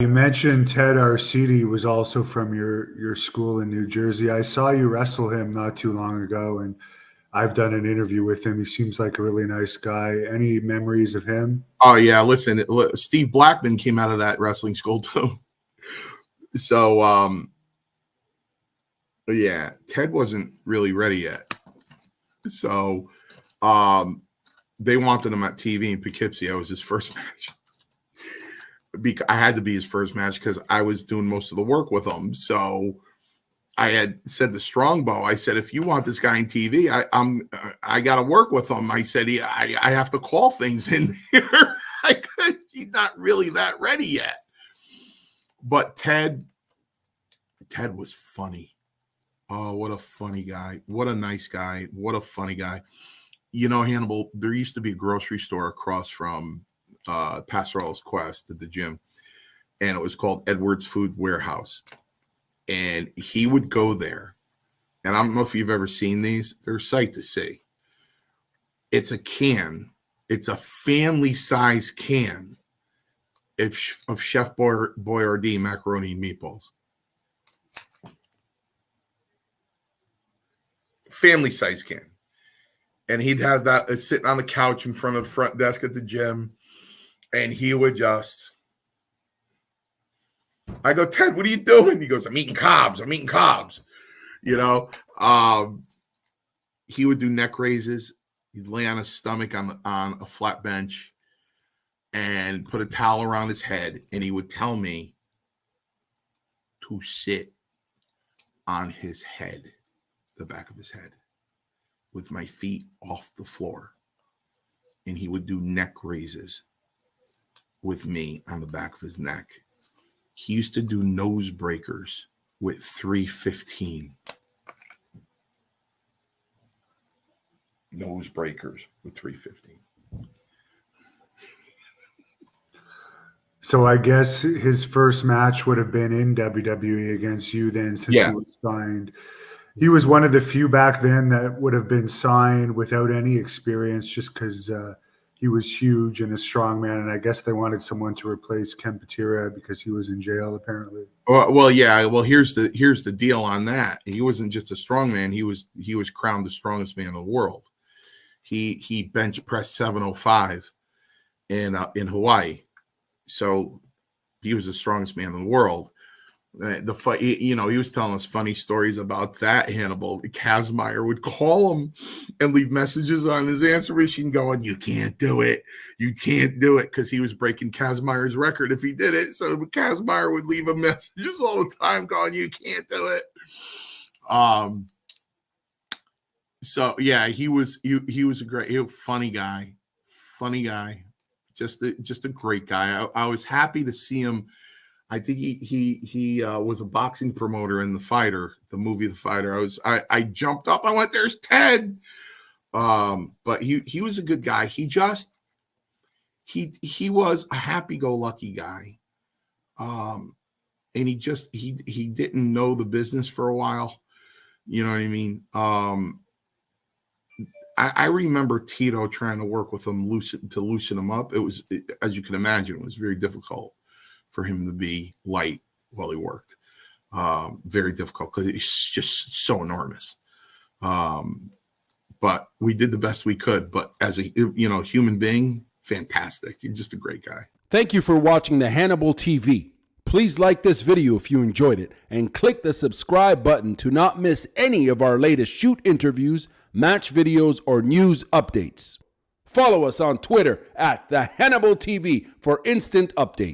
You mentioned Ted Arcidi was also from your school in New Jersey. I saw you wrestle him not too long ago, and I've done an interview with him. He seems like a really nice guy. Any memories of him? Oh yeah, listen, Steve Blackman came out of that wrestling school too. So yeah, Ted wasn't really ready yet. So they wanted him at TV in Poughkeepsie. I was his first match. I had to be his first match because I was doing most of the work with him. So I had said to Strongbow, I said, if you want this guy on TV, I got to work with him. I said, I have to call things in here. He's not really that ready yet. But Ted was funny. Oh, what a funny guy. What a nice guy. What a funny guy. You know, Hannibal, there used to be a grocery store across from Pastoral's Quest at the gym, and it was called Edwards Food Warehouse. And he would go there, and I don't know if you've ever seen these. They're a sight to see. It's a can. It's a family-size can of Chef Boyardee macaroni and meatballs. Family-size can. And he'd have that sitting on the couch in front of the front desk at the gym, and he would just... I go, Ted, what are you doing? He goes, I'm eating cobs. You know, he would do neck raises. He'd lay on his stomach on a flat bench and put a towel around his head. And he would tell me to sit on his head, the back of his head, with my feet off the floor. And he would do neck raises with me on the back of his neck. He used to do nose breakers with 315. Nose breakers with 315. So I guess his first match would have been in WWE against you then, since he was signed. He was one of the few back then that would have been signed without any experience, just because he was huge and a strong man, and I guess they wanted someone to replace Ken Patera because he was in jail apparently. Well, yeah. Well, here's the deal on that. He wasn't just a strong man. He was crowned the strongest man in the world. He bench pressed 705 in Hawaii, so he was the strongest man in the world. The fight, you know, he was telling us funny stories about that. Hannibal Kazmaier would call him and leave messages on his answer machine going, you can't do it, because he was breaking Kazmaier's record if he did it. So Kazmaier would leave him messages all the time going, you can't do it. So yeah, he was a great, funny guy, just a great guy. I was happy to see him. I think he was a boxing promoter in The movie The Fighter. I jumped up. I went, there's Ted. But he was a good guy. He was a happy-go-lucky guy. And he didn't know the business for a while. You know what I mean? I remember Tito trying to work with him to loosen him up. As you can imagine, it was very difficult for him to be light while he worked. Very difficult because it's just so enormous. But we did the best we could. But as a human being, fantastic. He's just a great guy. Thank you for watching the Hannibal TV. Please like this video if you enjoyed it, and click the subscribe button to not miss any of our latest shoot interviews, match videos, or news updates. Follow us on Twitter at the Hannibal TV for instant updates.